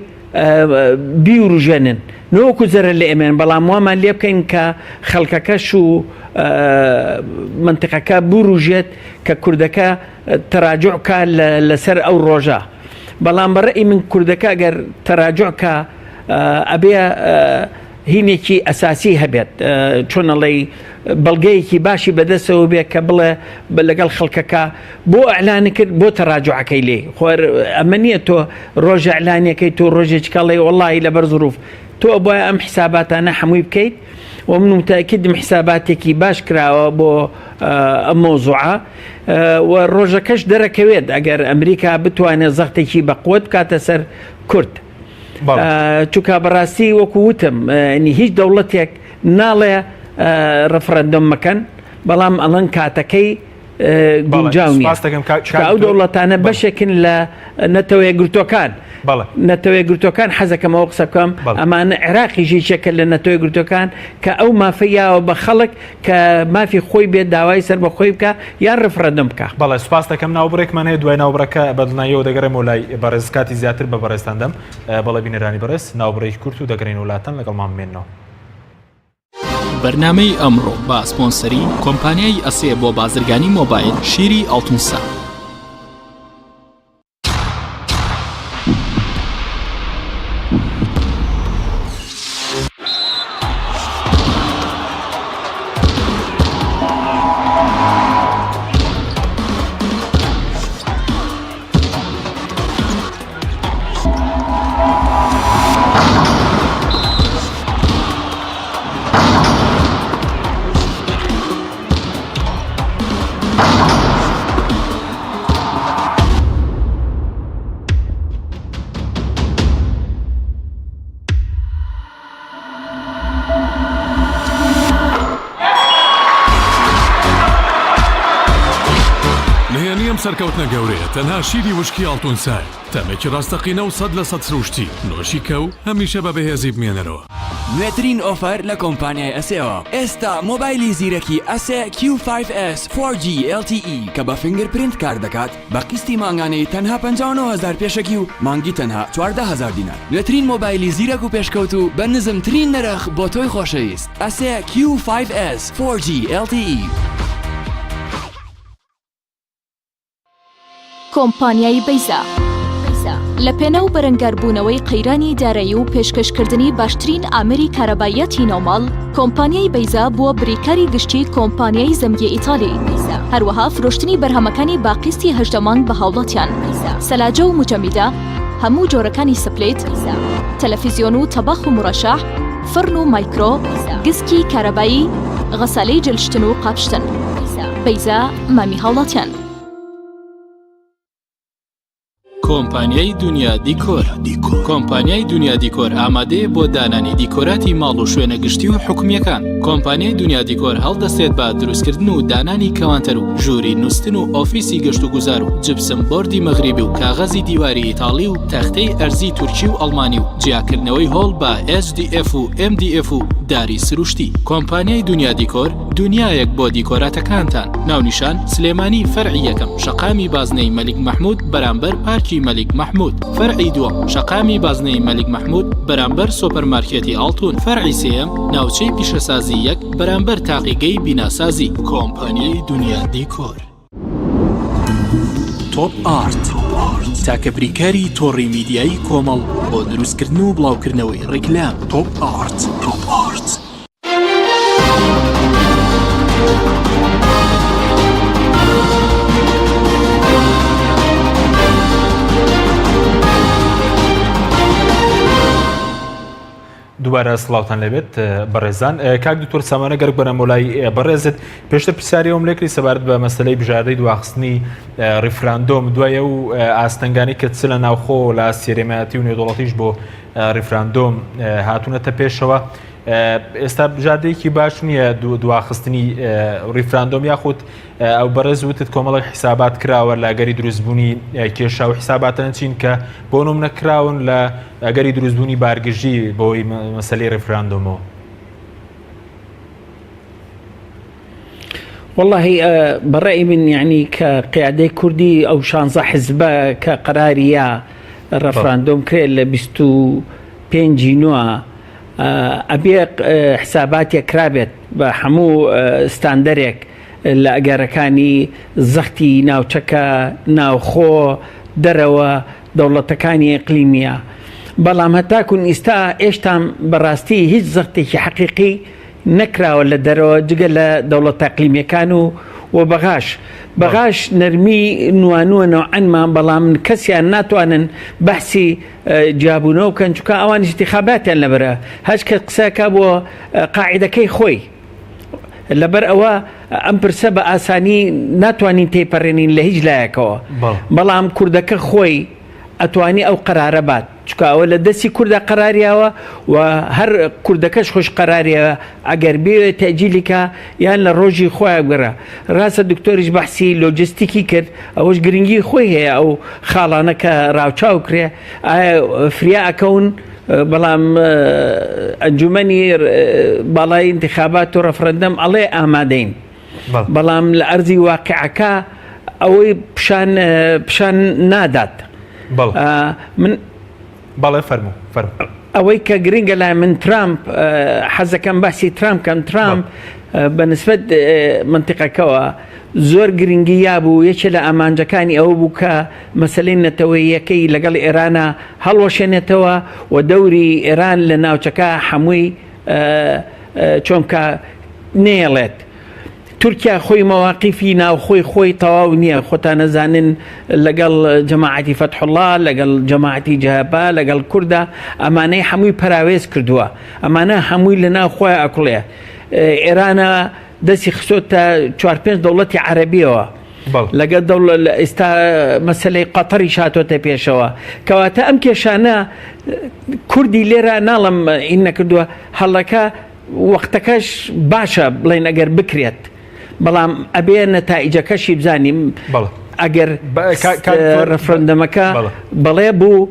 بیوروژێنن نۆکو زەرە لە ئێمێن بەڵام وامان لێ بکەین کە خەڵکەکەش و منطقەکە بروژێت کە کوردەکە تەراجعکە لەسەر ئەو ڕۆژە بەڵام بەڕێی من کوردەکە ئەگەر تەراجعکە ئەبێ هینێکی ئەساسی هەبێت چۆنەڵی بەڵگەیەکی باشی بەدەستەوە بێت کە بڵێ لەگەڵ خەڵکەکە بۆ ئەعلانی کرد بۆ تەراجعەکەی لێ خۆر ئەمە نییە تۆ ڕۆژە ئەعلانیەکەی تۆ ڕۆژێک کەڵێ وەڵڵاهی لەبەر زروف تۆ بۆ ئەم حساباتانە هەمووی بکەیت ومن متأكد حساباتێکی باش کراوە بۆ ئەم مۆزوعە و ڕۆژەکەش دەرەکەوێت ئەگەر ئەمریکا بتوانێت زەختێکی بەقوت بکاتە سەر کورد چونکە بەڕاستی وەکو وتم هیچ دەوڵەتێک ناڵێ ڕەفرەندۆم مەکەن بەڵام ئەڵەن کاتەکەی گونجاو نیە ئەو دەوڵەتانە بەشێکن لە نەتەوەیە گرتوەکان نەتەوەیە گرتوەکان حەزەکەمەوە قسە بکەم ئەمانە عێراقیژی شەکە لە نەتەوەی گرتوەکان کە ئەو مافەیاوە بە خەڵک کە مافی خۆی بێت داوای سەر بە خۆی بکە یان ڕفرەندەم بکە. بەڵێ سوپاس دەکەم ناوبڕێکمان هەیە دوای ناوبڕەکە بەدڵنیەوە دەگەڕێم و لای بەڕێز کاتی زیاتر بە بەڕێستان دەم بەڵێ بینەرانی بەڕێز ناوبڕێکی کورت و دەگەڕین وڵاتان لەگەڵمان بمێنەوە. بەرنامەی ئەمڕۆ بە سپۆنسەری کۆمپانیای ئەسێ بۆ بازرگانی مۆبایل شیری ئەڵتونسا. سەرکەوتنە گەورەیە تەنها شیری وشکی ئەڵتونسای تەمێکی ڕاستەقینە و 100% سروشتی نۆشی کەو هەمیشە بە بەهێزی بمێنەرەوە. نوێترین ئۆفەر لە کۆمپانیای ئەسێەوە ئێستا مۆبایلی زیرەکی ئەسێ Q5S 4G LTE کە بە فینگرپرینت کار دەکات بە قستی مانگانەی تەنها 59,000 پێشەکی و مانگی تەنها 14,000 دینار. نوێترین مۆبایلی زیرەک و پێشکەوت و بە نزمترین نرخ بۆ تۆی خۆشەویست ئەسێ Q5S 4G LTE. کۆمپانیای بەیزا لە پێنە و بەرەنگاربوونەوەی قەیرانی دارایی و پێشکەشکردنی باشترین ئامێری کارەبایەتی ناوماڵ کۆمپانیای بەیزا بووە بریکاری گشتی کۆمپانیای زەمگی ئیتالی هەروەها فرۆشتنی بەرهەمەکانی باقیستی هەژدە مانگ بە هاوڵاتیان سەلاجە و مجەمیدە هەموو جۆرەکانی سپلێت تەلەڤیزیۆن و تەباخ و مڕەشەح فرن و مایکرۆ گسکی کارەبایی غەسالەی جلشتن و قاپشتن بەیزا مامی هاوڵاتیان. کۆمپانیای دنیا دیکۆر کۆمپانیای دنیا دیکۆر ئامادەیە بۆ دانانی دیکۆراتی ماڵ و شوێنە گشتی و حکومیەکان. کۆمپانیای دنیا دیکۆر هەڵدەستێت بە دروستکردن و دانانی کەوانتەر و ژووری نووسن و ئۆفیسی گەشت و گوزار و جبسم بۆردی مەغریبی و کاغەزی دیواری ئیتاڵی و تەختەی ئەرزی تورکی و ئەڵمانی و جیاکردنەوەی هۆڵ بە HDF و MDF و داری سروشتی. کۆمپانیای دنیا دیکۆر دنیایەک بۆ دیکۆراتەکانتان. ناونیشان سلێمانی فەرعی یەکەم شەقامی بازنەی مەلیک مەحموود بەرامبەر پارکی مەلیک مەحموود. فەرعی دووەم شەقامی بازنەی مەلیک مەحموود بەرامبەر سۆپەرمارکێتی ئاڵتون. فەرعی سێیەم ناوچەی پیشەسازی یەک بەرامبەر تاقیگەی بیناسازی. کۆمپانیای دنیا دیکۆر. تۆپ ئارت تاکە بریکاری تۆڕی میدیایی کۆمەڵ بۆ دروستکردن و بڵاوکردنەوەی ڕیکلام. تۆپ ئارت. دووبارە سڵاوتان لەبێت بەڕێزان. کاک دکتۆر سامانە گەرک بەرەمۆلای بەڕێزت پێشتر پرسیاریەوەم لێکری سەبارەت بە مەسەلەی بژاردەی دواخستنی ڕیفراندۆم دوایە و ئاستەنگانی کە چ لە ناوخۆ لە سێرێمەتی و نێودوڵەتیش بۆ ڕیفراندۆم هاتوونەتە پێشەوە. ئێستا بژاردەیەکی باش نییە دواخستنی ڕیفراندۆم یاخود ئەو بەڕێز وتت کۆمەڵی حیسابات کراوە لە ئەگەری دروستبوونی کێشا و حیساباتە نەچین کە بۆ نۆم نەکراون لە ئەگەری دروستبوونی بارگژی بۆی مەسەلەی ڕیفراندۆمەوە. والله بەڕێی من یعنی کە قیادەی کوردی ئەو 16 حزبە کە قەراریە ڕەفراندۆم کرێت لە 25 نوە ئەبێ حساباتێک کرابێت بە هەموو ستاندەرێک لە ئەگەرەکانی زەختی ناوچەکە ناوخۆ دەرەوە دەوڵەتەکانی ئیقلیمیە. بەڵام هەتاکوون ئێستا ئێشتام بەڕاستی هیچ زەختێکی حەقیقی نەکراوە لە دەرەوە جگە لە دەوڵەتە ئیقلیمیەکان و بەغاش نەرمی نوانوە نەوعەنمان بەڵام کەسیان ناتوانن بەحسی جیابوونەوە بکەن چونکە ئەوان انتخاباتیان لەبەرە هەچ کە قسەکە بۆ قاعیدەکەی خۆی لەبەر ئەوە ئەم پرسە بە ئاسانی ناتوانین تێپەڕێنین لە هیچ لایەکەوە. بەڵام کوردەکە خۆی ئەتوانی ئەو قەرارە بات چکە ئەوە لە دەستی کووردا قەراریاوە و هەر کوردەکەش خۆش قەراریەوە ئەگەر بێ تەجیلیکە یان لە ڕۆژی خۆیان گەڕە ڕاستە دکتۆریش بەحسی لۆجستیکی کرد ئەوەش گرنگی خۆی هەیە ئەو خاڵانە کە ڕاوچاو کرێ ئایا فریا ئەکەون بەڵام ئەنجومەنی باڵای انتخابات و ڕەفرەندەم ئەڵێ ئامادەین بەڵام لە ئەرزی واقعەکە ئەوەی پیشان نادات من بەڵێ فەرموو ئەوەی کە گرنگە لای من ترامپ حەزەکەم باسی ترامپ بەنسبەت منتیقەکەەوە زۆر گرنگی یابوو یەکێ لە ئامانجەکانی ئەوە بوو کە مەسلەی نەتەوەیەکەی لەگەڵ ئێرانە هەڵوەشێنێتەوە و دەوری ئێران لە ناوچەکە هەمووی چۆمکە نێڵێت تورکیا خۆی مەواقیفی خۆی تەواو نییە خۆتان نەزانن لەگەڵ جەماعەتی فەتحوڵڵا لەگەڵ جەماعەتی جەهەبا لەگەڵ کووردا ئەمانەی هەمووی پەراوێز کردووە ئەمانە هەمووی لەناو خۆی ئەکوڵێ ئێرانە دەستی خستۆتە 4-5 دەوڵەتی عەرەبیەوە لەگەڵ ئێستا مەسەلەی قەتەری شاتۆتە پێشەوە کەواتە ئەم کێشانە کوردی لێرە ناڵم ئین نەکردووە هەڵەکە وەختەکەش باشە بڵێن ئەگەر بکرێت بەڵام ئەبێ نەتائیجەکەشی بزانیم ئەگەر ڕەفرەندەمەکە بەڵێ بوو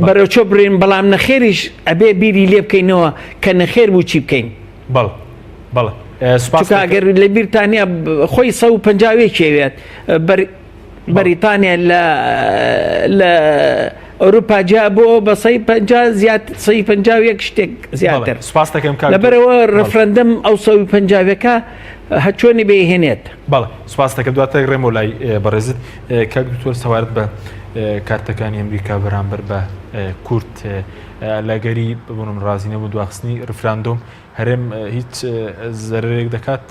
بەرەوچۆ بڕین بەڵام نەخێریش ئەبێ بیری لێ بکەینەوە کە نەخێر بوو چی بکەین ئەگەر لە بیرتانیا خۆی 150 کێوێت بەریتانیا لە ئەوروپا جا بۆ بە 150 شتێک زیاتر لەبەرەوە ڕەفرەندەم ئەو 150ەکە هەچۆنی بێهێنێت بەڵێ سوپاس دەکەم دواتە ڕێم و لای بەڕێزت کاک دکتۆر سەوارد بە کارتەکانی ئەمریکا بەرامبەر بە کورد لەگەری ببوونم ڕازی نەبوو دواخستنی ڕفراندۆم هەرێم هیچ زەرێک دەکات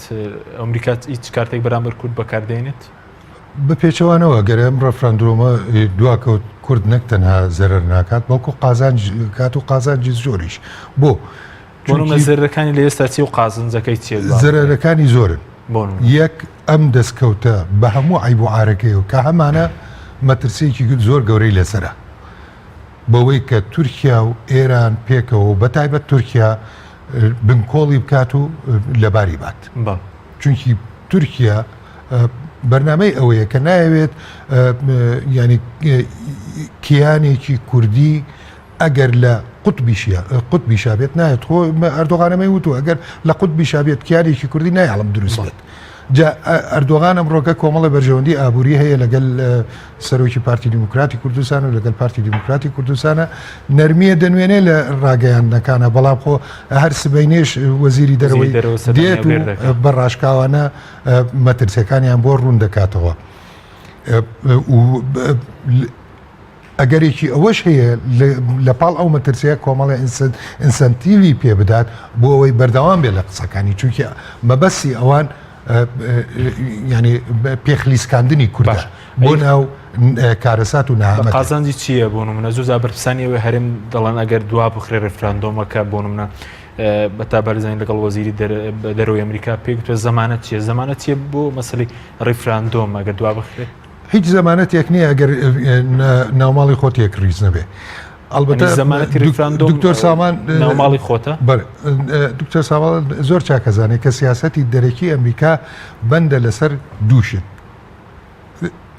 ئەمریکا هیچ کارتێک بەرامبەر کورد بەکاردێنێت بە پێچەوانەوە گەرەم ڕەفراندۆمە دواکەوت کورد نەک تەنها زەرەر ناکات بەڵکو کات و قازانجی زۆریش بۆ زەرەکانی لە ئێستا چی و قازنجەکەی چێ زەرەرەکانی زۆرن یەک ئەم دەستکەوتە بە هەموو عیب و عارەکەیەوە کە هەمانە مەترسیەکی زۆر گەورەی لەسرە بەوەی کە تورکیا و ئێران پێکەوە بەتایبەت تورکیا بنکۆڵی بکات و لەباری بات چونکی تورکیا بەرنامەی ئەوەیە کە نایەوێت ینی کیانێکی کوردی ئەگەر لە قوتبی شابێت نایەت خۆ ئەردۆغانەمەی وتو ئەگەر لە قوتبی شابێت کیانێکی کوردی نایڵم دروستێت جا ئەردۆغان ئەمڕۆکە کۆمەڵە بەرژەوەندی ئابووری هەیە لەگەل سەرۆکی پارتی دیموکراتی کوردستان و لەگەل پارتی دیموکراتی کوردستانە نەرمیە دەنوێنێ لە ڕاگەیاندنەکانە بەڵام خۆ هەر سبەینێش وەزیری دەرەوەی دێت و بەڕاشکاوانە مەترسیەکانیان بۆ ڕوون دەکاتەوە ئەگەرێکی ئەوەش هەیە لە پاڵ ئەو مەترسیە کۆمەڵە ئینسەنتیڤی پێ بدات بۆ ئەوەی بەردەوام بێ لە قسەکانی چونکە مەبەستی ئەوان ینی پێخلیسکاندنی کوردە بۆ ناو کارەسات و نەهامەت قازانجی چییە بۆ نمونە زوو زابرپرسانیەوەی هەرێم دەڵێن ئەگەر دوا بخرێ ڕێفراندۆمەکە بۆ نمونە بەتا بەرزانی لەگەڵ وەزیری دەرەوەی ئەمریکا پێکتوە زەمانەت چیە زەمانەت چیە بۆ مەسەلەی ڕێفراندۆم ئەگەر دوا بخرێ هیچ زەمانەتێک نییە ئەگەر ناوماڵی خۆتێک ریز نەبێ ئەلبەتە زەمانەتی ڕێفراندۆم دکتۆر سامان ناوماڵی خۆتە دکتۆر سامان زۆر چاکەزانێت کە سیاسەتی دەرەکی ئەمریکا بەندە لەسەر دووشت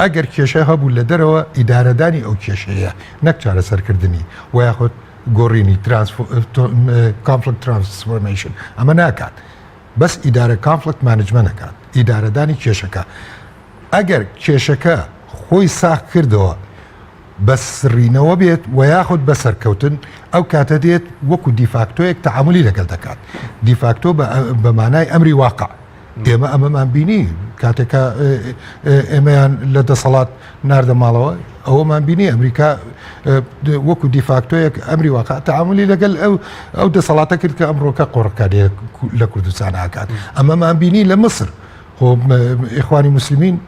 ئەگەر کێشە هەبوو لە دەرەوە ئیدارەدانی ئەو کێشەیە نەک چارەسەرکردنی و یاخۆت گۆڕینی کانفلیکت ترانسفۆرمیشن ئەمە ناکات بەس ئیدارە کانفلیکت مانجمنت نەکات ئیدارەدانی کێشەکە ئەگەر کێشەکە خۆی ساخ کردەوە بە سڕینەوە بێت و یاخود بە سەرکەوتن ئەو کاتە دێت وەکو دیفاکتۆیەک تەعاملی لەگەڵ دەکات دیفاکتۆ بە مانای ئەمری واقع ئێمە ئەمەمان بینی کاتێکە ئێمەیان لە دەسەڵات ناردە ماڵەوە ئەوەمان بینی ئەمریکا وەکو دیفاکتۆیەک ئەمری واقع تەعاملی لەگەڵ ئەو دەسەڵاتە کرد کە ئەمڕۆکە قۆڕکاری لە کوردستان ئاکات ئەمەمان بینی لە مصر ئیخوانی مسلمین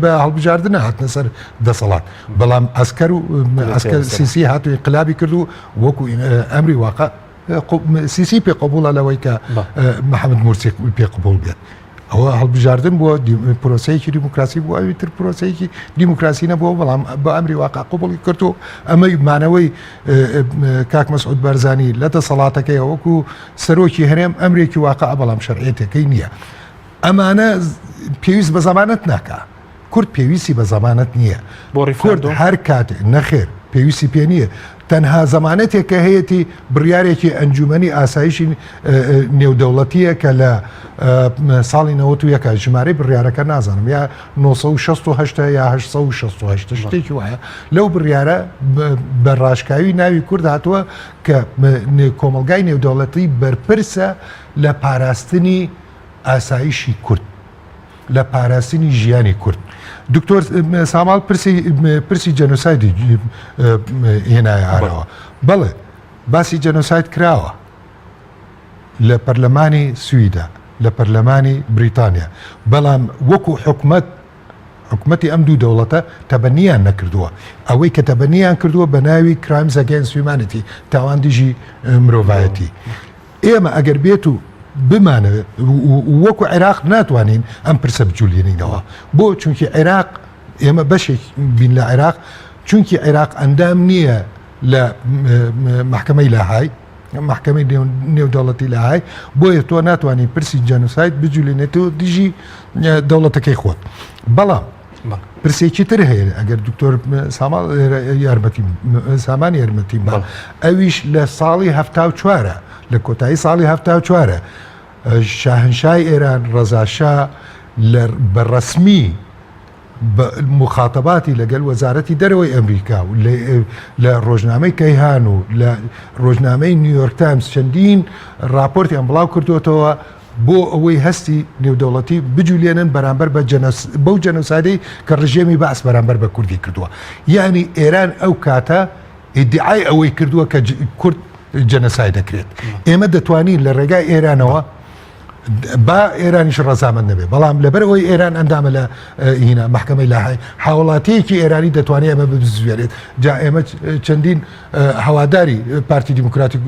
بە هەڵبژاردنە هاتنە سەر دەسەڵات بەڵام ئەسکەر و ئەسکەر سیسی هاتووی انقلابی کرد و وەکو ئەمری واقع سیسی پێ قبوڵە لەوەی کە محەممەد مورسی پێ قبول بێت ئەوە هەڵبژاردن بۆ پرۆسەیەکی دیموکراسی بوو ئەویتر پرۆسەیەکی دیموکراسی نەبووە بەڵام بە ئەمری واقع قوبڵی کردو ئەمەی مانەوەی کاک مەسعود بەرزانی لە دەسەڵاتەکەی وەکو سەرۆکی هەرێم ئەمرێکی واقع بەڵام شەرعێتەکەی نییە ئەمانە پێویست بە زەمانەت ناکە کورد پێویستی بە زەمانەت نییە کورد هەر کاتێک نەخێر پێویستی پێ نییە تەنها زەمانەتێک کە هەیەی بڕیارێکی ئەنجومەنی ئاسایشی نێودەوڵەتیە کە لە ساڵی 91 ژمارەی بڕیارەکە نازانم یا 968 یا 868 شتێکی وایە لەو بڕیارە بە ڕاشکاوی ناوی کورد هاتووە کە کۆمەلگای نێودەوڵەتی بەرپرسە لە پاراستنی ئاسایشی کورد لە پاراستنی ژیانی کورد دکتۆر سامال پرسی جەنۆسایدی هێنایە ئارەوە بەڵێ باسی جەنۆساید کراوە لە پەرلەمانی سویدا لە پەرلەمانی بریتانیا بەڵام وەکو حکومەتی ئەم دوو دەوڵەتە تەبەنیان نەکردووە ئەوەی کە تەبەنیان کردووە بە ناوی Crimes Against Humanity تاوان دژی مرۆڤایەتی ئێمە ئەگەر بێت و بمانەوێت وەکو عێراق ناتوانین ئەم پرسە بجوولێنینەوە بۆ چونکی عێراق ئێمە بەشێک بین لە عێراق چونکی عێراق ئەندام نییە لە محکەمەی لاهای محکەمەی نێودەوڵەتی لاهای بۆیە تۆ ناتوانین پرسی جەنۆساید بجوولێنێتەوە دژی دەوڵەتەکەی خۆت بەڵام پرسێکی تر هەیە ئەگەر دکتۆر سامان یارمەتی بە ئەویش لە ساڵی 74 لە کۆتایی ساڵی 74 شاهنشای ئێران ڕەزاشا بەڕەسمی مخاتەباتی لەگەڵ وەزارەتی دەرەوەی ئەمریکا و لە ڕۆژنامەی کەیهان و لە ڕۆژنامەی نیویۆرک تایمز چەندین راپۆرتیان بڵاو کردوێتەوە بۆ ئەوەی هەستی نێودەوڵەتی بجوولێنن بەرامبەر بەو جەنۆسایدەی کە ڕژێمی باس بەرامبەر بە کوردی کردووە یعنی ئێران ئەو کاتە ئیدعای ئەوەی کردووە کە کورد جەنۆساید دەکرێت ئێمە دەتوانین لە ڕێگای ئێرانەوە با ئێرانیش ڕەزامەند نەبێ بەڵام لەبەرەوەی ئێران ئەندامە لە هینە محکەمەی لاهای هاوڵاتیەکی ئێرانی دەتوانێت ئەمە بزوێرێت جا ئێمە چەندین هەواداری پارتی دیموکراتی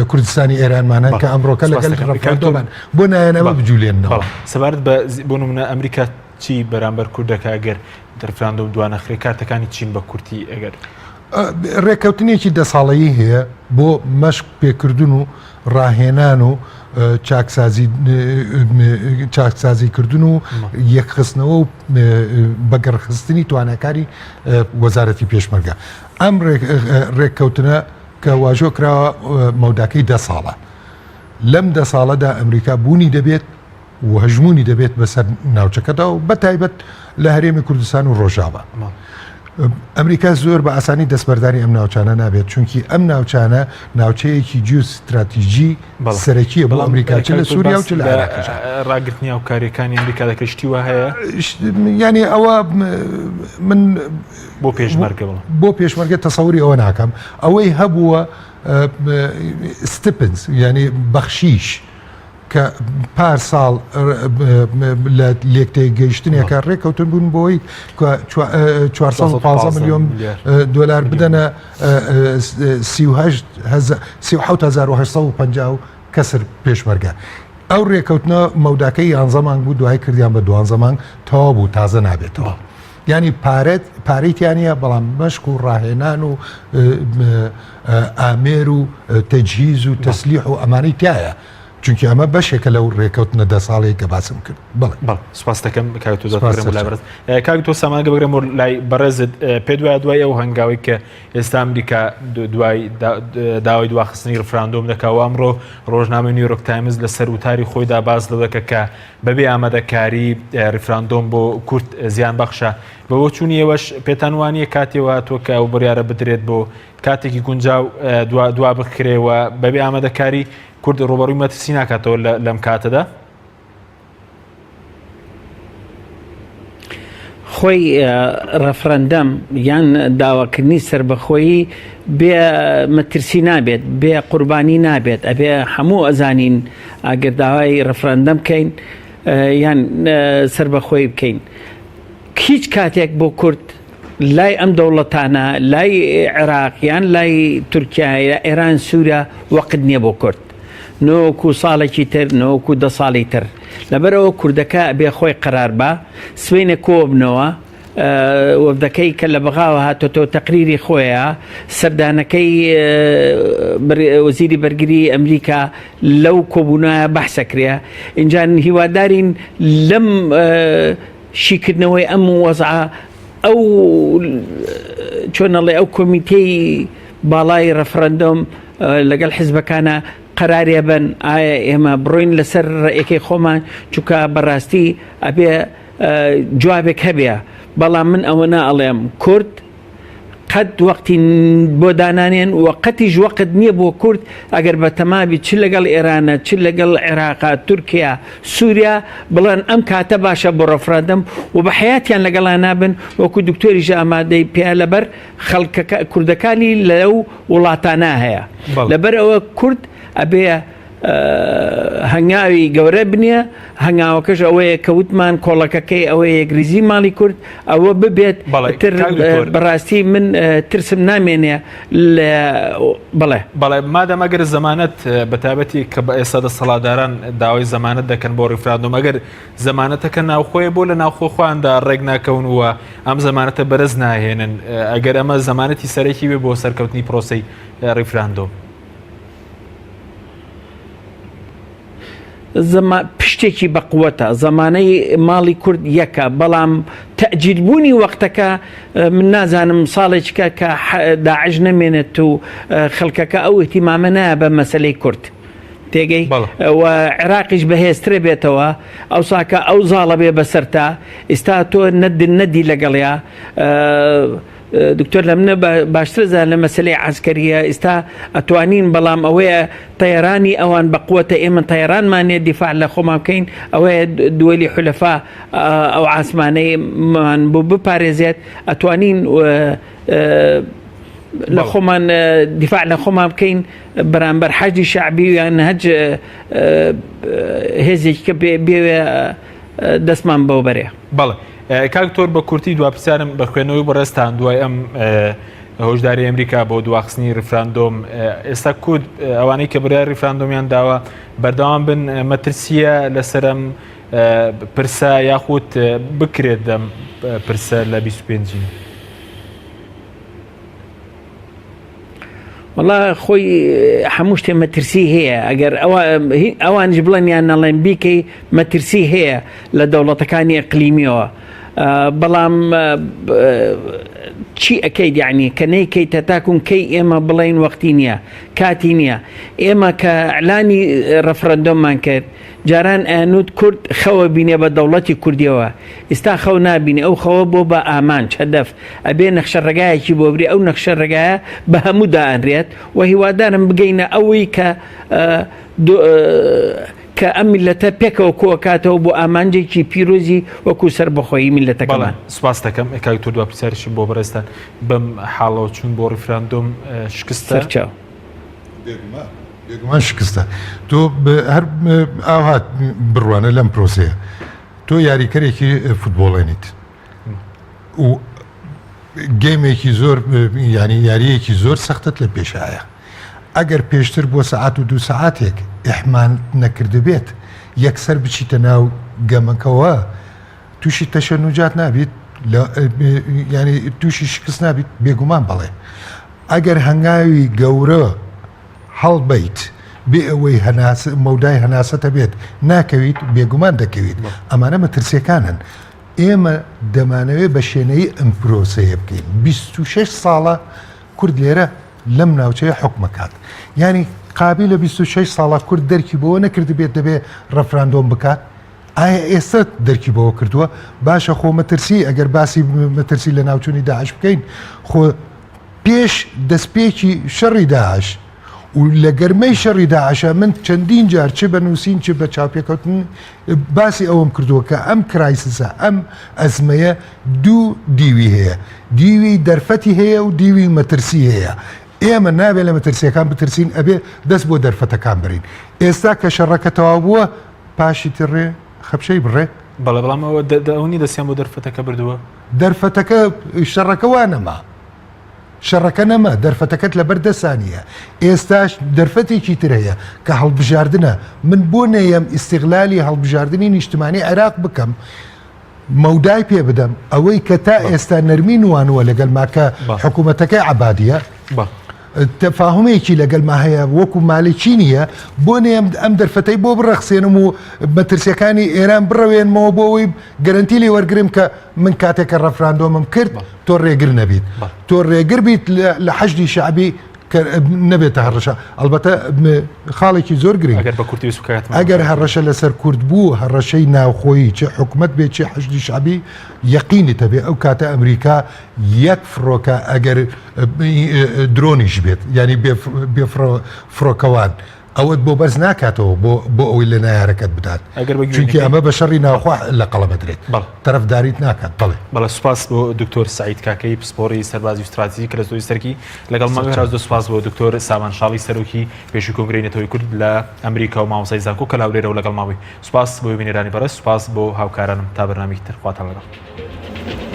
کوردستانی ئێرانمانە کە ئەمڕۆکە لەگەڵ ڕەفراندۆمان بۆ نایەنەوە بجوولێنەوە سەبارەت بۆ نمونە ئەمریکا چی بەرامبەر کوردەکە ئەگەر ڕەفراندۆم دوانەخرێ کارتەکانی چین بە کورتی ئەگەر ڕێککەوتنێکی 10 ساڵەیی هەیە بۆ مەشق پێکردن و ڕاهێنان و چاکسازیکردن و یەکخستنەوە و بەگەڕخستنی توانەکاری وەزارەتی پێشمەرگە ئەم ڕێککەوتنە کە واژۆ کراوە مەوداکەی 10 ساڵە لەم 10 ساڵەدا ئەمریکا بوونی دەبێت و هەژمونی دەبێت بەسەر ناوچەکەدا و بەتایبەت لە هەرێمی کوردستان و ڕۆژاوە ئەمریکا زۆر بە ئاسانی دەستبەرداری ئەم ناوچانە نابێت چونکی ئەم ناوچانە ناوچەیەکی جیۆستراتیژی سەرەکیە بۆ ئەمریکا چ لە سووریا و چ لە عێراق ڕاگررتنی و کاریەکانی ئەمریکا دەکەشتیوە هەیە ینی ئەوە من بۆ پێشمەرگە تەسەوری ئەوە ناکەم ئەوەی هەبووە ستپنس ینی بەخشیش کە پار ساڵ لە لێکتەی گەیشتنێکە ڕێککەوتن بوون بۆی 415 ملیۆن دلار بدەنە 3850 کەسر پێشمەرگە ئەو ڕێککەوتنە مەوداکەی 11 مانگ بوو دوای کردیان بە 12 مانگ تەوا بوو تازە نابێتەوە ینی پارەیتیانە بەڵام مەشق و ڕاهێنان و ئامێر و تەجهیز و تەسلیح و ئەمانەی تایە چونکی ئەمە بەشێکە لەو ڕێککەوتنە 10 ساڵەیە کە باسم کرد سپاس دەکەم کاک تۆ سامانگە بگرم لای بەڕێزت پێ دوای ئەو هەنگاوی کە ئێستا ئەمریکا دوای داوای دواخستنی ڕفراندۆم دەکاوە ئەمڕۆ ڕۆژنامەی نیویۆرک تایمز لە سەرروتاری خۆیدا باز لەوە دەکە کە بەبێ ئامادەکاری ڕفراندۆم بۆ کورد زیان بەخشە بەوە چوونی ئێوەش پێتان وانییە کاتێەوە تۆ کە ئەو بڕیارە بدرێت بۆ کاتێکی گونجاو دوا بکرێەوە بەبێ ئامادەکاری کورد ڕۆبەڕووی مەترسی ناکاتەوە لەم کاتەدا خۆی ڕەفرەندەم یان داواکردنی سربەخۆیی بێ مەترسی نابێت بێ قوربانی نابێت ئەبێ هەموو ئەزانین ئەگەر داوای ڕەفرەندەم بکەین یان سربەخۆی بکەین هیچ کاتێک بۆ کورد لای ئەم دەوڵەتانە لای عێراق یان لای تورکیا ئێران سووریا وەقت نییە بۆ کورد نۆکو ساڵێکی تر نۆکو 10 ساڵی تر لەبەرەوە کوردەکە بێ خۆی قرار بە سبینە کۆبنەوە وەفدەکەی کە لە بەغاوە هاتۆتۆ تەقریری خۆیە سەردانەکەی وەزیری بەرگری ئەمریکا لەو کۆبوونایە بەحسەکرێ ئینجان هیوادارین لەم شیکردنەوەی ئەم وەزعە ئەو چۆنەڵێ ئەو کۆمیتەی باڵای ڕەفرەندۆم لەگەڵ حیزبەکانە قرارێ بن ئایا ئێمە بڕۆین لەسەر ڕێیەکەی خۆمان چونکە بەڕاستی ئەبێ جوابێک هەبێ بەڵام من ئەوە ناڵێم کورد قەت وەقتی بۆ دانانێن وەقەتیش وەقت نییە بۆ کورد ئەگەر بە تەمابی چ لەگەڵ ئێرانە چ لەگەڵ عێراقا تورکیا سووریا بڵێن ئەم کاتە باشە بۆ ڕەفرەندەم و بە حیاتیان لەگەڵا نابن وەکو دکتۆریش ئامادەی پیا لەبەر خەڵکەکە کوردەکانی لەو وڵاتانە هەیە لەبەر ئەوە کورد ئەبێ هەنگاوی گەورە بنیە هەنگاوەکەش ئەوەیە کەوتمان کۆڵەکەکەی ئەوەیە یەکریزی ماڵی کورد ئەوە ببێت بەڕاستی من ترسم نامێنێ بەڵێ مادەم ئەگەر زەمانەت بەتابەتی کە بە ئێستا دەسەڵاتداران داوای زەمانەت دەکەن بۆ ڕیفراندۆم ئەگەر زەمانەتەکە ناوخۆیە بۆ لە ناوخۆ خۆیاندا ڕێک ناکەون وە ئەم زەمانەتە بەرز ناهێنن ئەگەر ئەمە زەمانەتی سەرەکی بێ بۆ سەرکەوتنی پرۆسەی ڕیفراندۆم پشتێکی بەقوەتە زەمانەی ماڵی کورد یەکە بەڵام تەجیلبوونی وەختەکە من نازانم ساڵێککە کە داعش نەمێنێت و خەڵکەکە ئەو احتیمامە نایە بە مەسەلەی کورد تێگەی و عێراقیش بەهێزترە بێتەوە ئەو ساکە ئەو زاڵە بێ بەسەرتا ئێستا تۆ نەدی لەگەڵیا دکتۆر لە منە باشترزان لە مەسلەی عسکەریە ئێستا ئەتوانین بەڵام ئەوەیە تەیرانی ئەوان بەقوەتە ئێمە تەیرانمانێ دیفاع لە خۆمان بکەین ئەوەیە دووەلی حولەفا ئەو ئاسمانەیمان بۆ بپارێزێت ئەتوانین لە خۆمان دیفاع لە خۆمان بکەین بەرامبەر حەجی شعبی یان هەج هێزێکی کە بێوێ دەستمان بەو بەرێ بەڵێ کاکتۆر بە کورتی دواپرسیارم بە خوێنەوەی بەڕێستان دوای ئەم هۆشداری ئەمریکا بۆ دواخستنی ڕیفراندۆم ئێستا کورد ئەوانەی کە بڕیار ڕیفراندۆمیان داوە بەردەوام بن مەترسیە لەسەر ئەم پرسە یاخود بکرێت دەم پرسە لە 25 وڵا خۆی هەموو شتێ مەترسی هەیە ئەگەر ئەوانش بڵێن یان نەڵێن بیکەی مەترسی هەیە لە دەوڵەتەکانی ئەقلیمیەوە بەڵام چی ئەەکەیت یعنی کە نەیکەیتە تاکوون کەی ئێمە بڵین وەختی نییە کاتی نییە ئێمە کە ئەعلانی ڕەفرەندۆممان کرد جاران ئەنووت کورد خەوە بینێ بە دەوڵەتی کوردیەوە ئێستا خەو نابینێ ئەو خەوە بۆ بە ئامانج هەدەف ئەبێ نەخشە ڕێگایەکی بۆ بری ئەو نەخشە ڕێگایە بە هەموو دائەنرێت و هیوادارم بگەینە ئەوەی کە ئەم میلەتە پێکەوە کۆکاتەوە بۆ ئامانجێکی پیرۆزی وەکو سەر بەخۆی میلەتەکەمان سوپاس دەکەم کاکتۆر دواپرسیارشم بۆ بەڕێستان بەم حاڵەوە چوون بۆ ڕیفراندۆم شکستە بێگومان شکستە تۆ هەر ئاهات بڕوانە لەم پرۆسەیە تۆ یاریکەرێکی فوتبۆڵێنیت و گەیمێکی زۆر ینی یاریەکی زۆر سەختت لە پێشایە ئەگەر پێشتر بۆ سەعات و 2 سەعاتێک ئەحمان نەکرده بێت یەکسەر بچیتە ناو گەمەکەوە تووشی تەشە نوجات نابیت ینی تووشی شکست نابیت بێگومان بەڵێ ئەگەر هەنگاوی گەورە هەڵبیت بێ ئەوەی مەودای هەناسەتە بێت ناکەویت بێگومان دەکەویت ئەمانە مەترسیەکانن ئێمە دەمانەوێت بە شوێنەی ئەم پرۆسەیە بکەین 26 ساڵە کورد لێرە لەم ناوچەیە حکومەکات ینی قابل لە 26 ساڵە کورد دەرکی بەوە نەکرد بێت دەبێ ڕەفراندۆم بکات ئایا ئێستا دەرکی بەوە کردووە باشە خۆ مەترسی ئەگەر باسی مەترسی لە ناوچوونی داعش بکەین خۆ پێش دەستپێکی شەڕی داعش و لە گەرمەی شەڕی داعشە من چەندین جار چ بە نووسین چ بە چاپێکەوتن باسی ئەوم کردووە کە ئەم کرایسسە ئەم ئەزمەیە دوو دیوی هەیە دیوی دەرفەتی هەیە و دیوی مەترسی هەیە ئێمە نابێت لە مەترسیەکان بترسین ئەبێ دەست بۆ دەرفەتەکان برین ئێستا کە شەڕەکە تەواو بووە پاشی تڕێ خەپشەی بڕێ بەڵێ بەڵامەوە دەونی دەستیان بۆ دەرفەتەکە بردووە دەرفەتەکە شەڕەکە وانەما شەڕەکە نەما دەرفەتەکەت لە بەردەسانیە ئێستاش دەرفەتێکی تر هەیە کە هەڵبژاردنە من بۆ نەیەم ئیستیغلالی هەڵبژاردننی نیشتمانی عێراق بکەم مەودای پێ بدەم ئەوەی کە تا ئێستا نەرمی نوانوە لەگەڵ ماکە حکوومەتەکەی عەبادیە تەفاهمێکی لەگەڵ ما هەیە وەکو ماڵێکی نییە بۆ نێم ئەم دەرفەتەی بۆ بڕەخسێنم و مەترسیەکانی ئێران بڕەوێنمەوە بۆ ئەوی گەرنتی لێ وەرگرم کە من کاتێکە ڕەفراندۆمم کرد تۆ ڕێگر نەبیت تۆ ڕێگر بیت لە حەشدی شعبی نەبێتە هەڕەشە ئەلبەتە خاڵێکی زۆر گرنگ ئەگەر هەڕەشە لەسەر کورد بوو هەڕەشەی ناوخۆیی چه حکومت بێت چه حەشدی شعبی یەقینی تەبێ ئەو کاتە ئەمریکا یەک فڕۆکە ئەگەر درۆنیش بێت ینی بێ فڕۆکەوان ئەوت بۆ بەرز ناکاتەوە بۆ ئەوی لە نایارەکەت بدات چونکی ئەمە بە شەڕی ناوخوا لە قەڵە بدرێت تەرەفداریت ناکات بەڵێ سوپاس بۆ دکتۆر سعید کاکەی پسپۆڕی سەربازی استراتیژی کە لە زۆی سەرکی لەگەڵ ماوەی هەراز سوپاس بۆ دکتۆر سامان شاڵی سەرۆکی پێشووی کۆنگرەی نەتەوەی کورد لە ئەمریکا و مامۆستای زانکۆ کە لاولێرەوە لەگەڵ ماوەی سوپاس بۆ بینێرانی بەڕێز سوپاس بۆ هاوکارانم تا بەرنامەی تر خواتان لەگەڵ